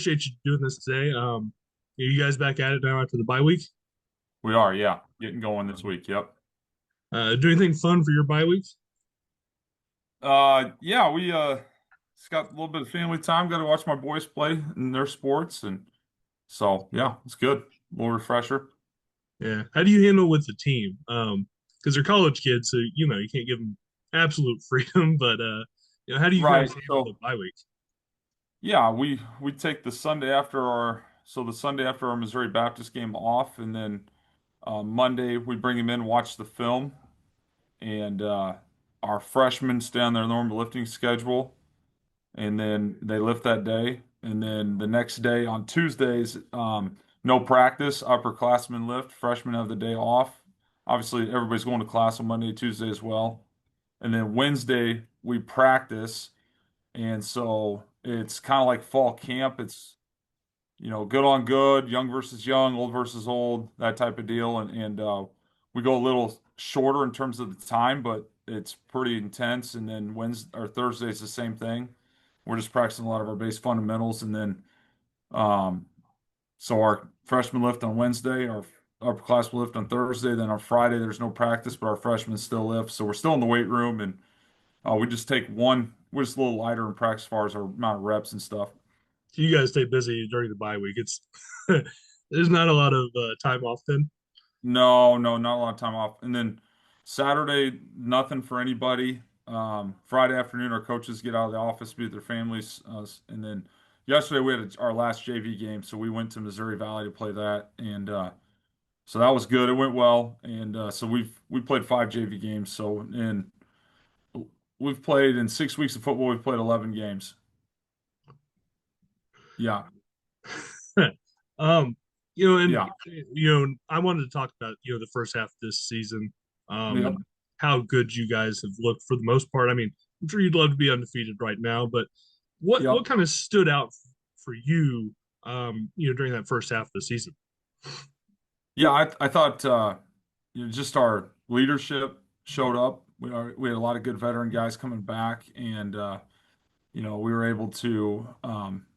appreciate you doing this today. Are you guys back at it now after the bye week? We are, yeah. Getting going this week. Yep. Do anything fun for your bye weeks? Yeah, we just got a little bit of family time. Got to watch my boys play in their sports, and so yeah, it's good. A little refresher. Yeah. How do you handle with the team? Because they're college kids, so you can't give them absolute freedom. But how do you guys Right. handle the So bye week? yeah, we take the Sunday after our Missouri Baptist game off, and then Monday we bring them in, watch the film, and our freshmen stay on their normal lifting schedule. And then they lift that day. And then the next day on Tuesdays, no practice, upperclassmen lift, freshmen have the day off. Obviously, everybody's going to class on Monday, Tuesday as well. And then Wednesday, we practice. And so it's kind of like fall camp. It's, good on good, young versus young, old versus old, that type of deal. And we go a little shorter in terms of the time, but it's pretty intense. And then Wednesday or Thursday is the same thing. We're just practicing a lot of our base fundamentals, and then um, so our freshmen lift on Wednesday, our upperclassmen lift on Thursday. Then on Friday, there's no practice, but our freshmen still lift. So we're still in the weight room, and we just take one. We're just a little lighter in practice as far as our amount of reps and stuff. So you guys stay busy during the bye week. It's there's not a lot of time off then. No, no, not a lot of time off. And then Saturday, nothing for anybody. Friday afternoon, our coaches get out of the office, be with their families. And then yesterday, we had our last JV game, so we went to Missouri Valley to play that, and so that was good. It went well, and so we played 5 JV games. So and we've played in 6 weeks of football. We've played 11 games. Yeah, um, and yeah, I wanted to talk about the first half of this season, yep, and how good you guys have looked for the most part. I mean, I'm sure you'd love to be undefeated right now, but what yep. kind of stood out for you, during that first half of the season? Yeah, I thought just our leadership showed up. We had a lot of good veteran guys coming back, and we were able to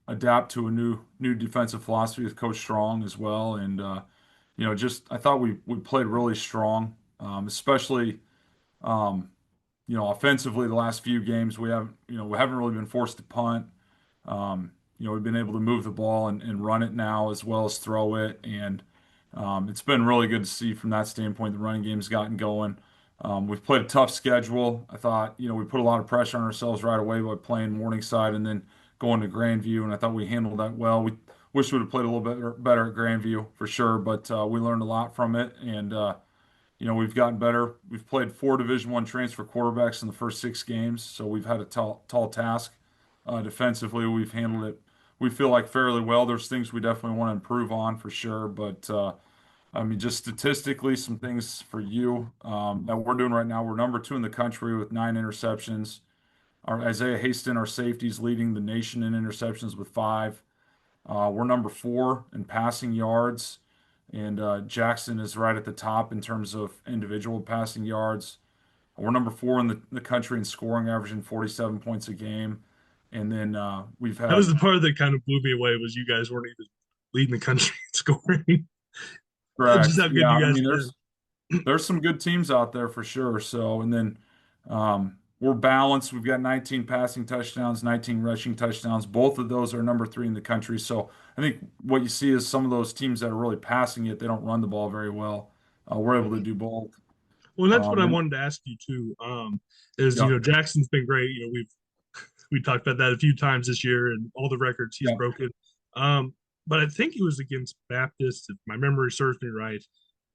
adapt to a new defensive philosophy with Coach Strong as well. And just I thought we played really strong, especially offensively. The last few games we haven't really been forced to punt. We've been able to move the ball and run it now as well as throw it, and it's been really good to see from that standpoint. The running game's gotten going. We've played a tough schedule. I thought, we put a lot of pressure on ourselves right away by playing Morningside and then going to Grandview, and I thought we handled that well. We wish we would have played a little bit better at Grandview for sure, but we learned a lot from it, and we've gotten better. We've played 4 Division I transfer quarterbacks in the first 6 games, so we've had a tall task. Defensively, we've handled it. We feel like fairly well. There's things we definitely want to improve on for sure, but I mean, just statistically, some things for you that we're doing right now. We're number 2 in the country with 9 interceptions. Our Isaiah Haston, our safety, is leading the nation in interceptions with 5. We're number 4 in passing yards, and Jackson is right at the top in terms of individual passing yards. We're number 4 in the country in scoring, averaging 47 points a game. And then we've That was had the part that kind of blew me away was you guys weren't even leading the country in scoring. That's just correct. how good Yeah, you I guys mean, have there's been. there's some good teams out there for sure. So, and then we're balanced. We've got 19 passing touchdowns, 19 rushing touchdowns. Both of those are number 3 in the country. So I think what you see is some of those teams that are really passing it, they don't run the ball very well. We're able to do both. Well, that's what I And wanted to ask you too. Is yeah, Jackson's been great. We talked about that a few times this year and all the records he's yeah, broken. Um, but I think it was against Baptist, if my memory serves me right.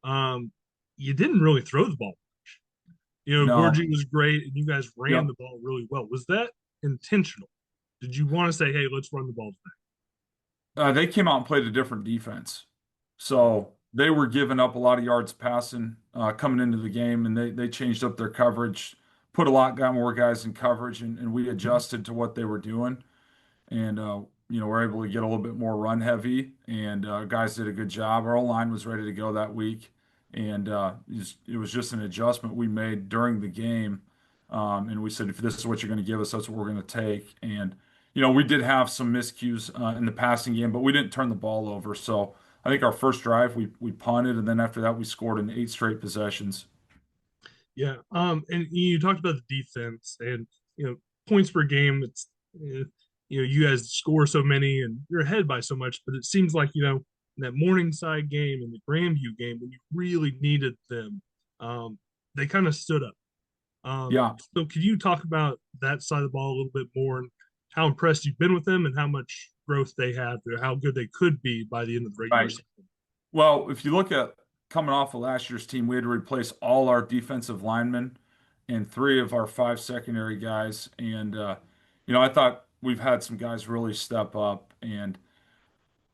Um, you didn't really throw the ball. no, Gorgie was great, and you guys ran yeah. the ball really well. Was that intentional? Did you want to say, "Hey, let's run the ball today"? They came out and played a different defense. So they were giving up a lot of yards passing coming into the game, and they changed up their coverage, put got more guys in coverage, and we adjusted to what they were doing. And we're able to get a little bit more run heavy, and guys did a good job. Our line was ready to go that week, and it was just an adjustment we made during the game. And we said, if this is what you're going to give us, that's what we're going to take. And we did have some miscues in the passing game, but we didn't turn the ball over. So I think our first drive we punted, and then after that we scored in 8 straight possessions. Yeah. And you talked about the defense and points per game. It's you guys score so many and you're ahead by so much, but it seems like in that Morningside game and the Grandview game when you really needed them, they kind of stood up. Yeah, So could you talk about that side of the ball a little bit more and how impressed you've been with them and how much growth they have or how good they could be by the end of the regular right. season? Well, if you look at coming off of last year's team, we had to replace all our defensive linemen and three of our five secondary guys. And, I thought we've had some guys really step up. And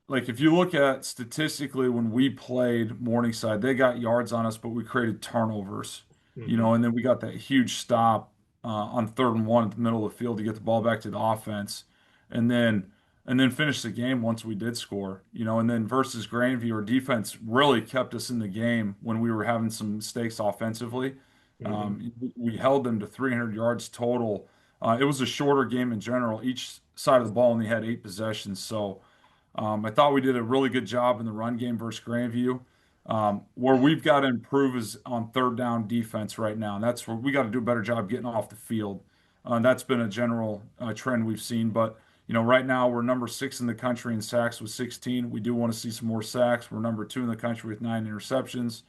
like if you look at statistically when we played Morningside, they got yards on us, but we created turnovers, Mm-hmm. and then we got that huge stop on 3rd and 1 at the middle of the field to get the ball back to the offense, and then finish the game once we did score, and then versus Grandview, our defense really kept us in the game when we were having some mistakes offensively. Mm-hmm. We held them to 300 yards total. It was a shorter game in general. Each side of the ball only had 8 possessions, so. I thought we did a really good job in the run game versus Grandview. Where we've got to improve is on 3rd down defense right now, and that's where we got to do a better job getting off the field. That's been a general trend we've seen, but right now we're number 6 in the country in sacks with 16. We do want to see some more sacks. We're number 2 in the country with 9 interceptions.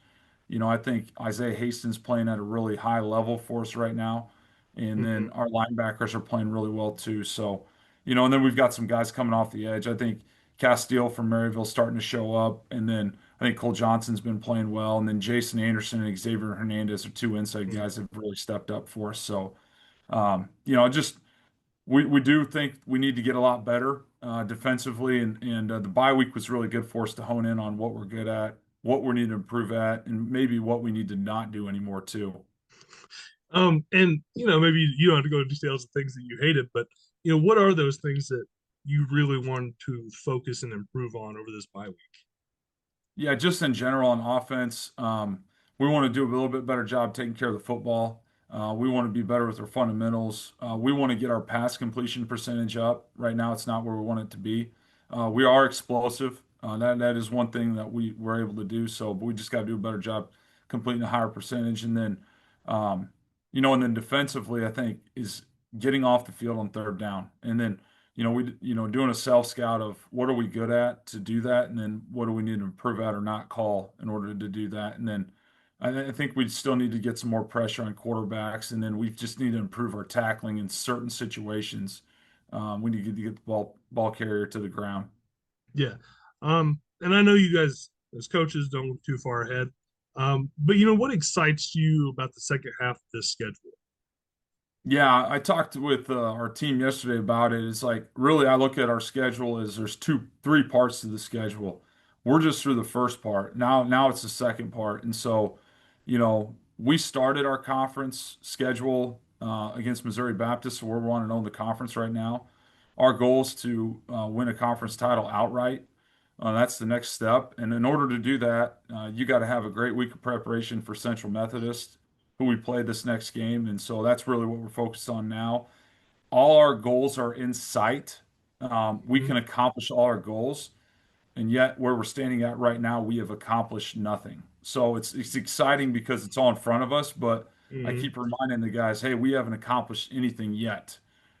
I think Isaiah Hastings playing at a really high level for us right now, and Mm-hmm. then our linebackers are playing really well too. So, and then we've got some guys coming off the edge. I think Castile from Maryville starting to show up, and then I think Cole Johnson's been playing well, and then Jason Anderson and Xavier Hernandez are two inside guys that have really stepped up for us. So, just we do think we need to get a lot better defensively, and the bye week was really good for us to hone in on what we're good at, what we need to improve at, and maybe what we need to not do anymore too. And maybe you don't have to go into details of things that you hated, but what are those things that you really want to focus and improve on over this bye week? Yeah, just in general on offense, we want to do a little bit better job taking care of the football. We want to be better with our fundamentals. We want to get our pass completion percentage up. Right now, it's not where we want it to be. We are explosive. That is one thing that we were able to do. So, but we just got to do a better job completing a higher percentage. Um, and then defensively, I think is getting off the field on 3rd down, and then doing a self scout of what are we good at to do that, and then what do we need to improve at or not call in order to do that. And then I think we still need to get some more pressure on quarterbacks, and then we just need to improve our tackling in certain situations. We need to get the ball carrier to the ground. Yeah. And I know you guys as coaches don't look too far ahead. But what excites you about the second half of this schedule? Yeah, I talked with our team yesterday about it. It's like really, I look at our schedule as there's three parts to the schedule. We're just through the first part. Now it's the second part, and so, we started our conference schedule against Missouri Baptist, so we're 1-0 in the conference right now. Our goal is to win a conference title outright. That's the next step, and in order to do that, you got to have a great week of preparation for Central Methodist, who we play this next game. And so that's really what we're focused on now. All our goals are in sight. We Mm-hmm. can accomplish all our goals, and yet where we're standing at right now, we have accomplished nothing. So it's exciting because it's all in front of us, but I Mm-hmm. keep reminding the guys, hey, we haven't accomplished anything yet.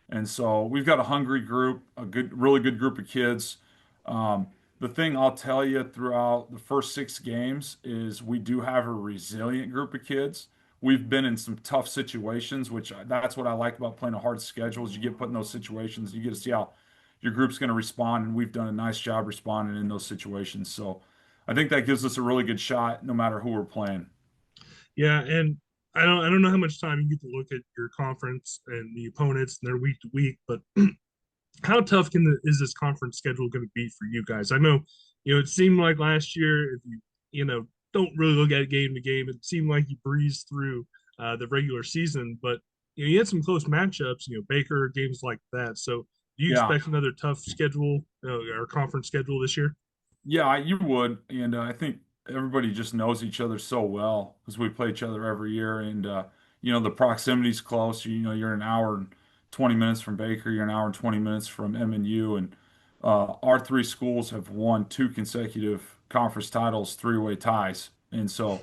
And so we've got a hungry group, really good group of kids. Um, the thing I'll tell you throughout the first 6 games is we do have a resilient group of kids. We've been in some tough situations, which that's what I like about playing a hard schedule is you get put in those situations, you get to see how your group's going to respond, and we've done a nice job responding in those situations. So I think that gives us a really good shot no matter who we're playing. Yeah, and I don't know how much time you get to look at your conference and the opponents and their week to week, but how tough is this conference schedule going to be for you guys? I know, it seemed like last year, if you don't really look at it game to game, it seemed like you breezed through the regular season, but you had some close matchups, Baker, games like that. So, do you Yeah. expect another tough schedule or conference schedule this year? Yeah, you would. And I think everybody just knows each other so well because we play each other every year. And, the proximity's close. You're an hour and 20 minutes from Baker, you're an hour and 20 minutes from MNU, and our three schools have won two consecutive conference titles, three-way ties. And so,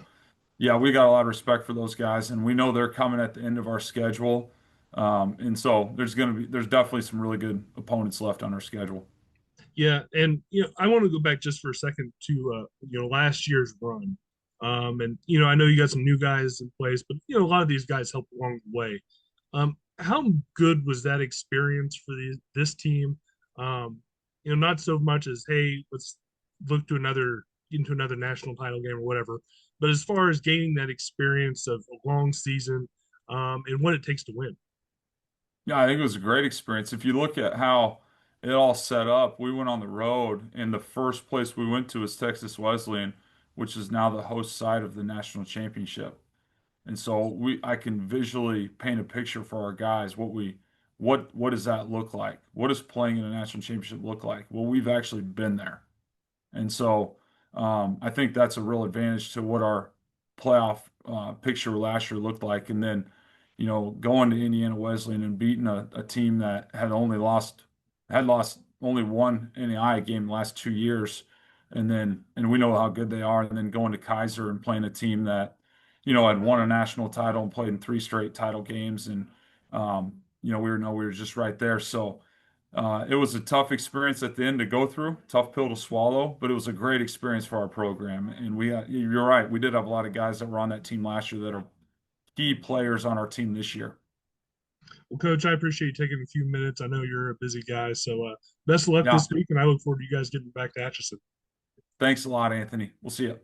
yeah, we got a lot of respect for those guys, and we know they're coming at the end of our schedule. And so there's definitely some really good opponents left on our schedule. Yeah, and I want to go back just for a second to last year's run. And I know you got some new guys in place, but a lot of these guys helped along the way. How good was that experience for this team? Not so much as, hey, let's look to another into another national title game or whatever, but as far as gaining that experience of a long season, and what it takes to win. Yeah, I think it was a great experience. If you look at how it all set up, we went on the road, and the first place we went to was Texas Wesleyan, which is now the host site of the national championship. And so I can visually paint a picture for our guys what does that look like? What does playing in a national championship look like? Well, we've actually been there. And so I think that's a real advantage to what our playoff picture last year looked like. And then, going to Indiana Wesleyan and beating a team that had lost only one NAIA game the last 2 years. And we know how good they are. And then going to Kaiser and playing a team that, had won a national title and played in three straight title games. And, we were just right there. So, it was a tough experience at the end to go through, tough pill to swallow, but it was a great experience for our program. And you're right, we did have a lot of guys that were on that team last year that are key players on our team this year. Well, Coach, I appreciate you taking a few minutes. I know you're a busy guy, so best of luck Yeah, this week, and I look forward to you guys getting back to Atchison. thanks a lot, Anthony. We'll see you.